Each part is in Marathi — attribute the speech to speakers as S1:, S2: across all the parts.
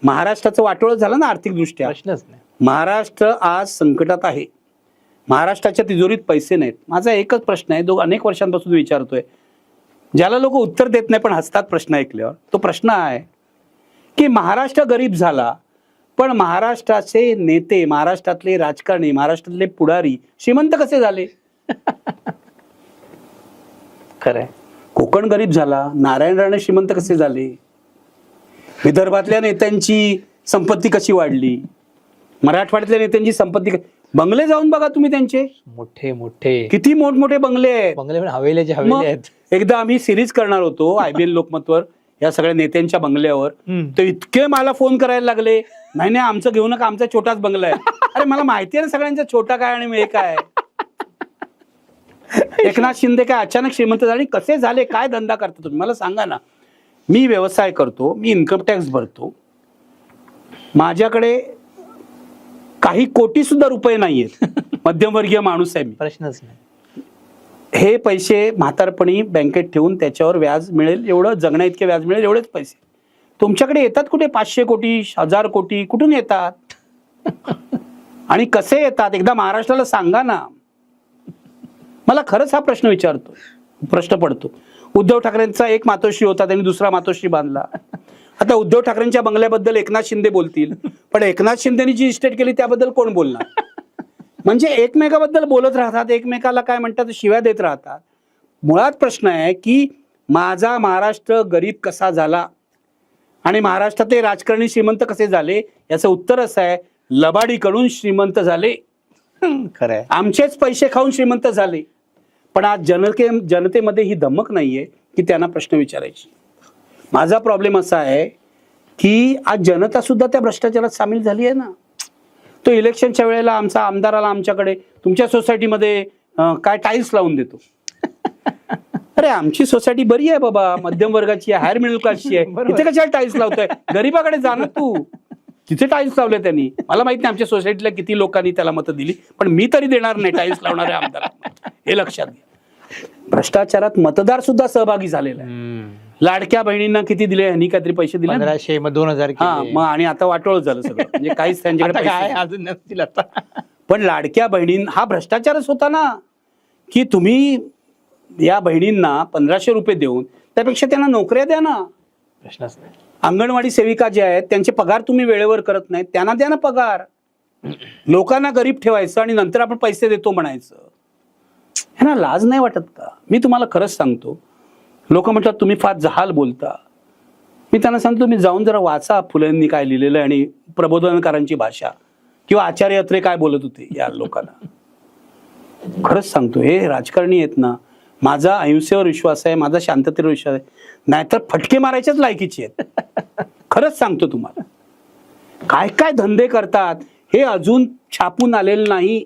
S1: महाराष्ट्राचं वाटोळं झालं ना आर्थिक दृष्ट्या.
S2: प्रश्नच नाही.
S1: महाराष्ट्र आज संकटात आहे. महाराष्ट्राच्या तिजोरीत पैसे नाहीत. माझा एकच प्रश्न आहे, जो अनेक वर्षांपासून विचारतोय, ज्याला लोक उत्तर देत नाही पण हसतात प्रश्न ऐकल्यावर. तो प्रश्न आहे की महाराष्ट्र गरीब झाला, पण महाराष्ट्राचे नेते, महाराष्ट्रातले राजकारणी, महाराष्ट्रातले पुढारी श्रीमंत कसे झाले?
S2: खरंय.
S1: कोकण गरीब झाला, नारायण राणे श्रीमंत कसे झाले? विदर्भातल्या नेत्यांची संपत्ती कशी वाढली? मराठवाड्यातल्या नेत्यांची संपत्ती, बंगले जाऊन बघा तुम्ही त्यांचे,
S2: मोठे मोठे
S1: किती मोठमोठे बंगले आहेत.
S2: बंगले पण हवेलीचे हवेली आहेत.
S1: एकदा आम्ही सिरीज करणार होतो IBN लोकमतवर या सगळ्या नेत्यांच्या बंगल्यावर. तर इतके मला फोन करायला लागले, नाही नाही आमचं घेऊ नका, आमचा छोटाच बंगला आहे. अरे मला माहिती आहे ना सगळ्यांचा छोटा काय आणि हे काय. एकनाथ शिंदे काय अचानक श्रीमंत झाले? कसे झाले? काय धंदा करता तुम्ही मला सांगा ना. मी व्यवसाय करतो, मी इन्कम टॅक्स भरतो, माझ्याकडे काही कोटी सुद्धा रुपये नाहीयेत. मध्यमवर्गीय माणूस आहे मी.
S2: प्रश्नच नाही.
S1: हे पैसे म्हातारपणी बँकेत ठेवून त्याच्यावर व्याज मिळेल एवढं, जगण्या इतके व्याज मिळेल एवढेच पैसे तुमच्याकडे येतात कुठे? 500 कोटी 1000 कोटी कुठून येतात? आणि कसे येतात? एकदा महाराष्ट्राला सांगा ना. मला खरंच हा प्रश्न पडतो. उद्धव ठाकरेंचा एक मातोश्री होता, त्यांनी दुसरा मातोश्री बांधला. आता उद्धव ठाकरेंच्या बंगल्याबद्दल एकनाथ शिंदे बोलतील, पण एकनाथ शिंदेनी जी इस्टेट केली त्याबद्दल कोण बोलणार? म्हणजे एकमेकाबद्दल बोलत राहतात, एकमेकाला काय म्हणतात शिव्या देत राहतात. मुळात प्रश्न आहे की माझा महाराष्ट्र गरीब कसा झाला आणि महाराष्ट्रातले राजकारणी श्रीमंत कसे झाले? याचं उत्तर असं आहे, लबाडीकडून श्रीमंत झाले.
S2: खरंय.
S1: आमचेच पैसे खाऊन श्रीमंत झाले. पण आज जनतेमध्ये ही धमक नाहीये की त्यांना प्रश्न विचारायची. माझा प्रॉब्लेम असा आहे की आज जनता सुद्धा त्या भ्रष्टाचारात सामील झाली आहे ना. तो इलेक्शनच्या वेळेला आमचा आमदाराला आमच्याकडे तुमच्या सोसायटीमध्ये काय टाईल्स लावून देतो. अरे आमची सोसायटी बरी आहे बाबा, मध्यम वर्गाची आहे, हायर मिडल क्लासची आहे, इथे कशाला टाईल्स लावतोय? गरीबाकडे जा ना तू. तिथे टाईल्स लावले त्यांनी. मला माहित नाही आमच्या सोसायटीला किती लोकांनी त्याला मतं दिली, पण मी तरी देणार नाही टाईल्स लावणाऱ्या आमदारांना. हे लक्षात घ्या. भ्रष्टाचारात मतदार सुद्धा सहभागी झालेला आहे. लाडक्या बहिणींना किती दिले? ह्यांनी काहीतरी पैसे दिले
S2: 1500 मग 2000.
S1: हा मग, आणि आता वाटोळ झालं सगळं. म्हणजे काहीच त्यांच्याकडे
S2: काय अजून नसतील आता.
S1: पण लाडक्या बहिणीं हा भ्रष्टाचारच होता ना, की तुम्ही या बहिणींना 1500 रुपये देऊन त्यापेक्षा त्यांना नोकऱ्या द्या ना.
S2: प्रश्नच नाही.
S1: अंगणवाडी सेविका ज्या आहेत त्यांचे पगार तुम्ही वेळेवर करत नाहीत, त्यांना द्या ना पगार. लोकांना गरीब ठेवायचं आणि नंतर आपण पैसे देतो म्हणायचं. ह्यांना लाज नाही वाटत का? मी तुम्हाला खरंच सांगतो, लोक म्हणतात तुम्ही फार जहाल बोलता. मी त्यांना सांगतो तुम्ही जाऊन जरा वाचा फुलेंनी काय लिहिलेलं आहे आणि प्रबोधनकारांची भाषा, किंवा आचार्य अत्रे काय बोलत होते या लोकांना. खरंच सांगतो, हे राजकारणी आहेत ना, माझा अहिंसेवर विश्वास आहे, माझा शांततेवर विश्वास आहे, नाहीतर फटके मारायच्याच लायकीचे आहेत. खरंच सांगतो तुम्हाला. काय काय धंदे करतात हे अजून छापून आलेलं नाही,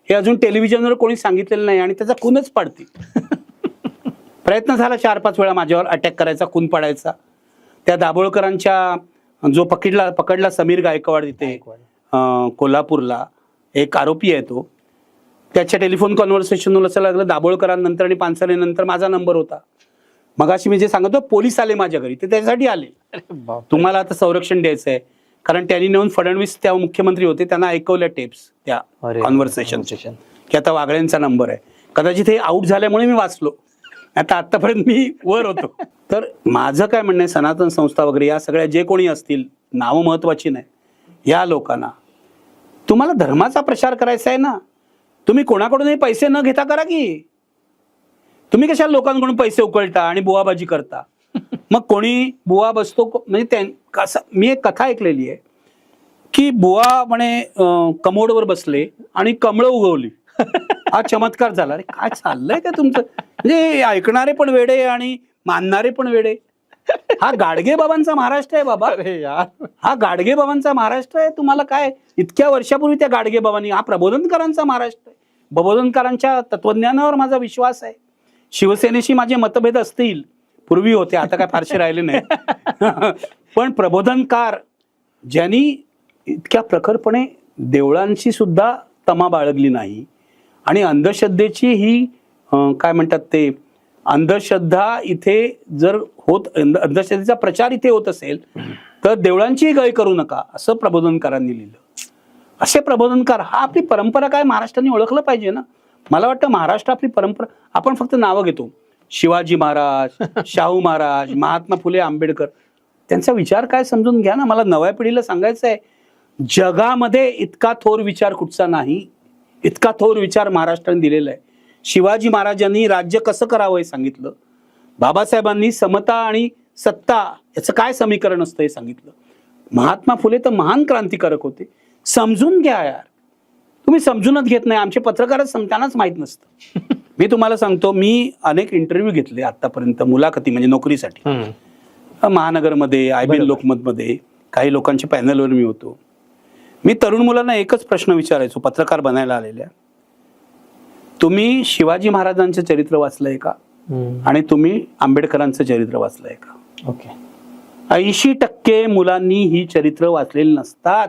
S1: हे अजून टेलिव्हिजनवर कोणी सांगितलेलं नाही, आणि त्याचा खूनच पाडतील. प्रयत्न झाला 4-5 वेळा माझ्यावर अटॅक करायचा, खून पाडायचा. त्या दाभोळकरांच्या जो पकडला समीर गायकवाड तिथे कोल्हापूरला, एक आरोपी आहे तो, त्याच्या टेलिफोन कॉन्व्हर्सेशन असं लागलं दाभोळकरांनंतर आणि पानसरेनंतर माझा नंबर होता. मगाशी मी जे सांगतो पोलीस आले माझ्या घरी, ते त्याच्यासाठी आले. तुम्हाला आता संरक्षण द्यायचं आहे, कारण त्यांनी नेऊन फडणवीस त्या मुख्यमंत्री होते, त्यांना ऐकवल्या टेप्स त्या कॉन्व्हर्सेशन की आता वागळ्यांचा नंबर आहे. कदाचित हे आउट झाल्यामुळे मी वाचलो, आता आतापर्यंत मी वर होतो. तर माझं काय म्हणणं आहे, सनातन संस्था वगैरे या सगळ्या जे कोणी असतील, नावं महत्वाची नाही, या लोकांना तुम्हाला धर्माचा प्रचार करायचा आहे ना, तुम्ही कोणाकडूनही पैसे न घेता करा की. तुम्ही कशाला लोकांकडून पैसे उकळता आणि बुवाबाजी करता? मग कोणी बुवा बसतो म्हणजे मी एक कथा ऐकलेली आहे की बुवा म्हणे कमोडवर बसले आणि कमळं उगवली. हा चमत्कार झाला. अरे काय चाललंय का तुमचं? म्हणजे ऐकणारे पण वेडे आणि मानणारे पण वेडे. हा गाडगे बाबांचा महाराष्ट्र आहे बाबा. हा गाडगे बाबांचा महाराष्ट्र आहे. तुम्हाला काय इतक्या वर्षापूर्वी त्या गाडगे बाबांनी, हा प्रबोधनकारांचा महाराष्ट्र आहे. प्रबोधनकारांच्या तत्वज्ञानावर माझा विश्वास आहे. शिवसेनेशी माझे मतभेद असतील, पूर्वी होते, आता काय फारसे राहिले नाही. पण प्रबोधनकार ज्यांनी इतक्या प्रखरपणे देवळांची सुद्धा तमा बाळगली नाही, आणि अंधश्रद्धेची ही काय म्हणतात ते, अंधश्रद्धा इथे जर अंधश्रद्धेचा प्रचार इथे होत असेल तर देवळांचीही गय करू नका असं प्रबोधनकारांनी लिहिलं. असे प्रबोधनकार, हा आपली परंपरा काय महाराष्ट्राने ओळखलं पाहिजे ना. मला वाटतं महाराष्ट्र आपली परंपरा, आपण फक्त नावं घेतो, शिवाजी महाराज, शाहू महाराज, महात्मा फुले आंबेडकर, त्यांचा विचार काय समजून घ्या ना. मला नव्या पिढीला सांगायचं आहे, जगामध्ये इतका थोर विचार कुठचा नाही, इतका थोर विचार महाराष्ट्राने दिलेला आहे. शिवाजी महाराजांनी राज्य कसं करावं हे सांगितलं. बाबासाहेबांनी समता आणि सत्ता याचं काय समीकरण असतं हे सांगितलं. महात्मा फुले तर महान क्रांतिकारक होते. समजून घ्या यार. तुम्ही समजूनच घेत नाही. आमचे पत्रकारच त्यांनाच माहीत नसतं. मी तुम्हाला सांगतो, मी अनेक इंटरव्ह्यू घेतले आतापर्यंत, मुलाखती म्हणजे नोकरीसाठी. महानगरमध्ये, IBN लोकमतमध्ये काही लोकांच्या पॅनलवर मी होतो. मी तरुण मुलांना एकच प्रश्न विचारायचो, पत्रकार बनायला आलेल्या, तुम्ही शिवाजी महाराजांचं चरित्र वाचलंय का आणि तुम्ही आंबेडकरांचं चरित्र वाचलंय का?
S2: ओके.
S1: 80% मुलांनी ही चरित्र वाचलेली नसतात.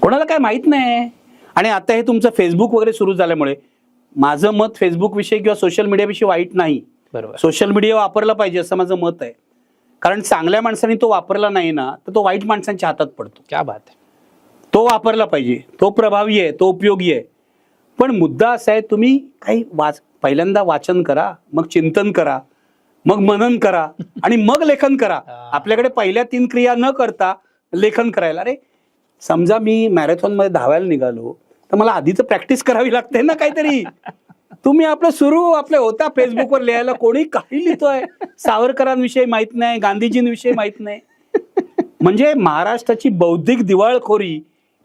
S1: कोणाला काय माहित नाही. आणि आता हे तुमचं फेसबुक वगैरे सुरू झाल्यामुळे, माझं मत फेसबुक विषयी किंवा सोशल मीडियाविषयी वाईट नाही.
S2: बरोबर.
S1: सोशल मीडिया वापरला पाहिजे असं माझं मत आहे. कारण चांगल्या माणसांनी तो वापरला नाही ना, तर तो वाईट माणसांच्या हातात पडतो.
S2: क्या बात आहे.
S1: तो वापरला पाहिजे, तो प्रभावी आहे, तो उपयोगी आहे. पण मुद्दा असा आहे, तुम्ही काही पहिल्यांदा वाचन करा, मग चिंतन करा, मग मनन करा आणि मग लेखन करा. आपल्याकडे पहिल्या 3 क्रिया न करता लेखन करायला, अरे समजा मी मॅरेथॉनमध्ये धावायला निघालो तर मला आधी तर प्रॅक्टिस करावी लागते ना काहीतरी. तुम्ही आपलं होता फेसबुकवर लिहायला, कोणी काही लिहितोय, सावरकरांविषयी माहित नाही, गांधीजींविषयी माहित नाही. म्हणजे महाराष्ट्राची बौद्धिक दिवाळखोरी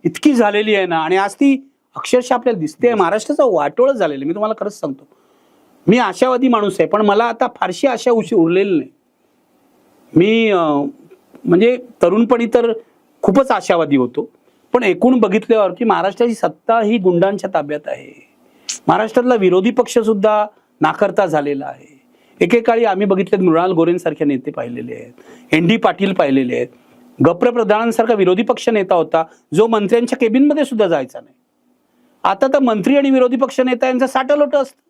S1: इतकी झालेली आहे ना, आणि आज ती अक्षरशः आपल्याला दिसते. महाराष्ट्राचा वाटोळ झालेलं. मी तुम्हाला खरंच सांगतो, मी आशावादी माणूस आहे, पण मला आता फारशी आशा उरलेली नाही. मी म्हणजे तरुणपणी तर खूपच आशावादी होतो, पण एकूण बघितल्यावर की महाराष्ट्राची सत्ता ही गुंडांच्या ताब्यात आहे. महाराष्ट्रातला विरोधी पक्ष सुद्धा नाकारता झालेला आहे. एकेकाळी आम्ही बघितले, मृणाल गोरेंसारखे नेते पाहिलेले आहेत, ND पाटील पाहिलेले आहेत. गप्र प्रधानांसारखा विरोधी पक्ष नेता होता, जो मंत्र्यांच्या केबिनमध्ये सुद्धा जायचा नाही. आता तर मंत्री आणि विरोधी पक्ष नेता यांचं साठलोट असतं.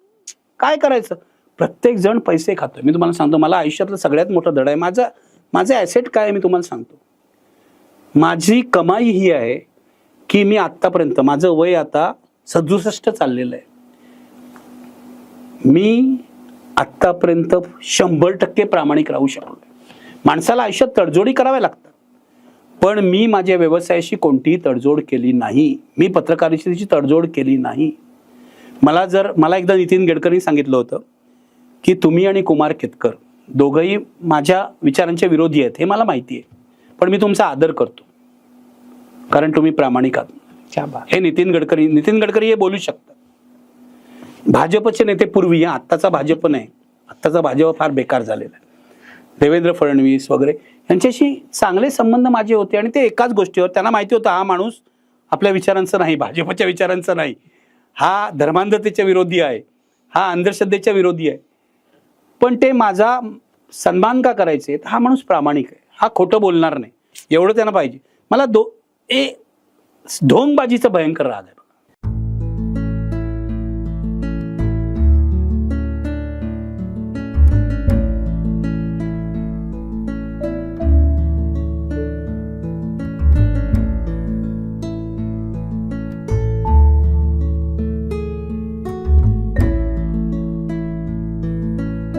S1: काय करायचं? प्रत्येक जण पैसे खातोय. मी तुम्हाला सांगतो, मला आयुष्यातलं सगळ्यात मोठा धडा आहे. माझं ॲसेट काय आहे मी तुम्हाला सांगतो. माझी कमाई ही आहे की मी आत्तापर्यंत, माझं वय आता 67 चाललेलं आहे, मी आत्तापर्यंत 100% प्रामाणिक राहू शकलो. माणसाला आयुष्यात तडजोडी कराव्या लागतात, पण मी माझ्या व्यवसायाशी कोणतीही तडजोड केली नाही. मी पत्रकारितेची तडजोड केली नाही. मला एकदा नितीन गडकरींनी सांगितलं होतं की तुम्ही आणि कुमार केतकर दोघंही माझ्या विचारांच्या विरोधी आहेत, हे मला माहिती आहे, पण मी तुमचा आदर करतो कारण तुम्ही प्रामाणिक आहात.
S2: क्या बात.
S1: हे नितीन गडकरी हे बोलू शकतात. भाजपचे नेते पूर्वी, आत्ताचा भाजप नाही, आत्ताचा भाजप फार बेकार झालेला आहे, देवेंद्र फडणवीस वगैरे यांच्याशी चांगले संबंध माझे होते. आणि ते एकाच गोष्टीवर, त्यांना माहिती होतं हा माणूस आपल्या विचारांचा नाही, भाजपच्या विचारांचा नाही, हा धर्मांधतेच्या विरोधी आहे, हा अंधश्रद्धेच्या विरोधी आहे. पण ते माझा सन्मान का करायचे? हा माणूस प्रामाणिक आहे, हा खोटं बोलणार नाही, एवढं त्यांना पाहिजे. मला ढोंगबाजीचा भयंकर राग आहे.